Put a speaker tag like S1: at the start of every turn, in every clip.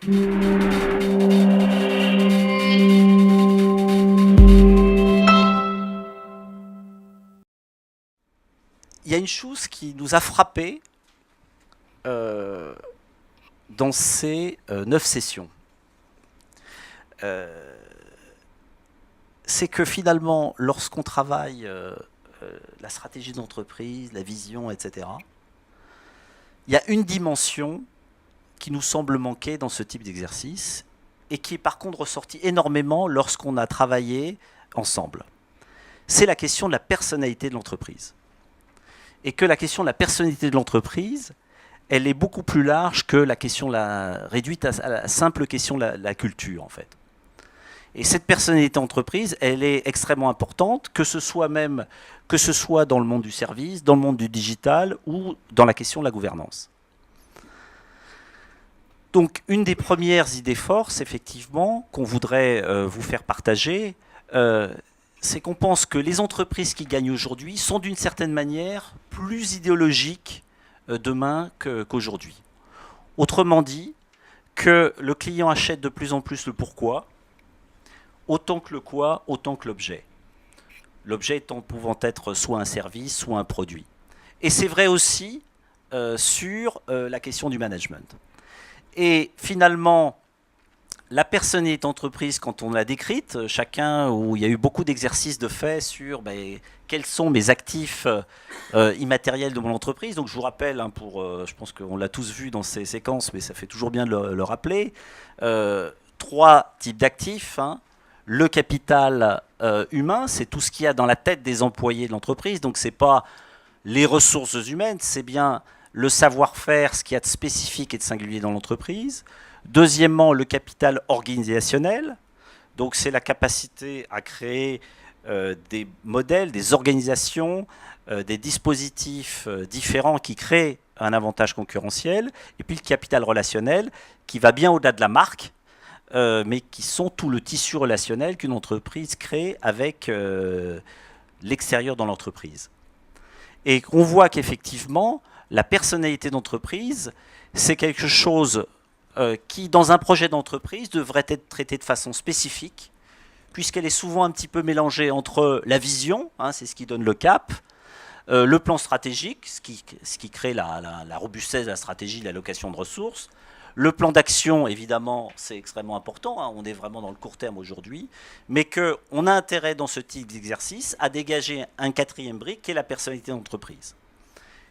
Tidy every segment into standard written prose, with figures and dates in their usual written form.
S1: Il y a une chose qui nous a frappé euh, dans ces 9 sessions. Euh, c'est que finalement, lorsqu'on travaille la stratégie d'entreprise, la vision, etc., il y a une dimension qui nous semble manquer dans ce type d'exercice et qui est par contre ressortie énormément lorsqu'on a travaillé ensemble. C'est la question de la personnalité de l'entreprise. Et que la question de la personnalité de l'entreprise, elle est beaucoup plus large que la question réduite à la simple question de la culture, en fait. Et cette personnalité d'entreprise, elle est extrêmement importante, que ce soit dans le monde du service, dans le monde du digital ou dans la question de la gouvernance. Donc, une des premières idées forces, effectivement, qu'on voudrait vous faire partager, c'est qu'on pense que les entreprises qui gagnent aujourd'hui sont d'une certaine manière plus idéologiques demain qu'aujourd'hui. Autrement dit, que le client achète de plus en plus le pourquoi, autant que le quoi, autant que l'objet. L'objet pouvant être soit un service, soit un produit. Et c'est vrai aussi sur la question du management. Et finalement, la personnalité d'entreprise, quand on l'a décrite, où il y a eu beaucoup d'exercices de fait sur quels sont mes actifs immatériels de mon entreprise. Donc je vous rappelle, je pense qu'on l'a tous vu dans ces séquences, mais ça fait toujours bien de le rappeler, 3 types d'actifs. Le capital humain, c'est tout ce qu'il y a dans la tête des employés de l'entreprise. Donc ce n'est pas les ressources humaines, c'est bien le savoir-faire, ce qu'il y a de spécifique et de singulier dans l'entreprise. Deuxièmement, le capital organisationnel. Donc c'est la capacité à créer des modèles, des organisations, des dispositifs différents qui créent un avantage concurrentiel. Et puis le capital relationnel qui va bien au-delà de la marque, mais qui sont tout le tissu relationnel qu'une entreprise crée avec l'extérieur dans l'entreprise. Et on voit qu'effectivement, la personnalité d'entreprise, c'est quelque chose qui, dans un projet d'entreprise, devrait être traitée de façon spécifique, puisqu'elle est souvent un petit peu mélangée entre la vision, c'est ce qui donne le cap, le plan stratégique, ce qui crée la robustesse de la stratégie, l'allocation de ressources, le plan d'action, évidemment, c'est extrêmement important, on est vraiment dans le court terme aujourd'hui, mais qu'on a intérêt dans ce type d'exercice à dégager un 4e brique qui est la personnalité d'entreprise.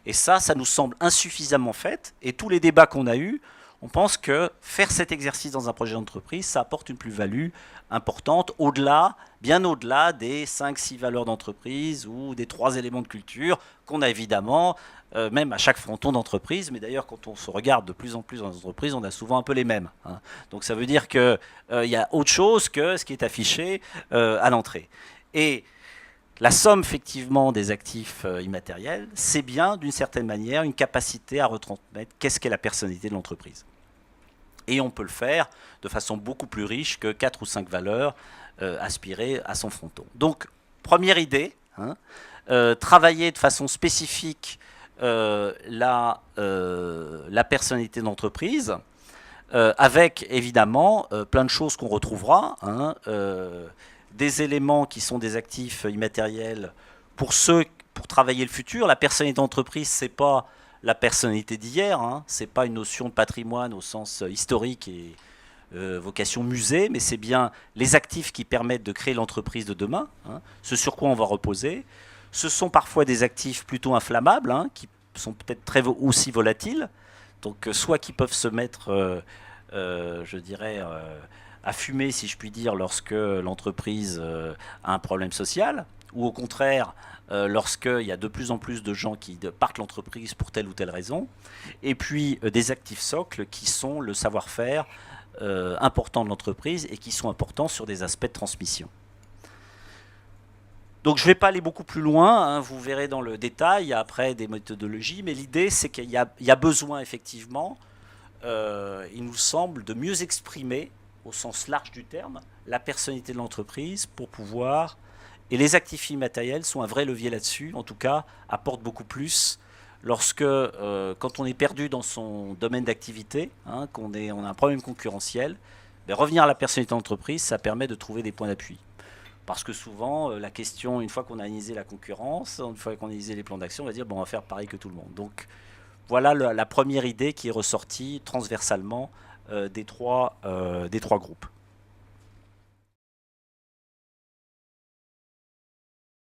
S1: Et ça nous semble insuffisamment fait, et tous les débats qu'on a eus, on pense que faire cet exercice dans un projet d'entreprise, ça apporte une plus-value importante, bien au-delà des 5-6 valeurs d'entreprise ou des 3 éléments de culture qu'on a évidemment, même à chaque fronton d'entreprise. Mais d'ailleurs, quand on se regarde de plus en plus dans les entreprises, on a souvent un peu les mêmes. Donc ça veut dire qu'il y a autre chose que ce qui est affiché à l'entrée. Et la somme, effectivement, des actifs immatériels, c'est bien, d'une certaine manière, une capacité à retransmettre qu'est-ce qu'est la personnalité de l'entreprise. Et on peut le faire de façon beaucoup plus riche que 4 ou 5 valeurs aspirées à son fronton. Donc, première idée, travailler de façon spécifique la personnalité d'entreprise, avec, évidemment, plein de choses qu'on retrouvera, des éléments qui sont des actifs immatériels pour travailler le futur. La personnalité d'entreprise, c'est pas la personnalité d'hier, c'est pas une notion de patrimoine au sens historique et vocation musée, mais c'est bien les actifs qui permettent de créer l'entreprise de demain, ce sur quoi on va reposer. Ce sont parfois des actifs plutôt inflammables, qui sont peut-être aussi volatiles, donc soit qui peuvent se mettre, je dirais, à fumer, si je puis dire, lorsque l'entreprise a un problème social, ou au contraire, lorsqu'il y a de plus en plus de gens qui partent l'entreprise pour telle ou telle raison, et puis des actifs socles qui sont le savoir-faire important de l'entreprise et qui sont importants sur des aspects de transmission. Donc je ne vais pas aller beaucoup plus loin, vous verrez dans le détail, il y a après des méthodologies, mais l'idée c'est qu'il y a besoin effectivement, il nous semble, de mieux exprimer au sens large du terme, la personnalité de l'entreprise pour pouvoir, et les actifs immatériels sont un vrai levier là-dessus, en tout cas, apportent beaucoup plus lorsque, quand on est perdu dans son domaine d'activité, hein, on a un problème concurrentiel, ben, revenir à la personnalité d'entreprise, ça permet de trouver des points d'appui. Parce que souvent, la question, une fois qu'on a analysé la concurrence, une fois qu'on a analysé les plans d'action, on va dire, bon, on va faire pareil que tout le monde. Donc, voilà la première idée qui est ressortie transversalement des trois groupes.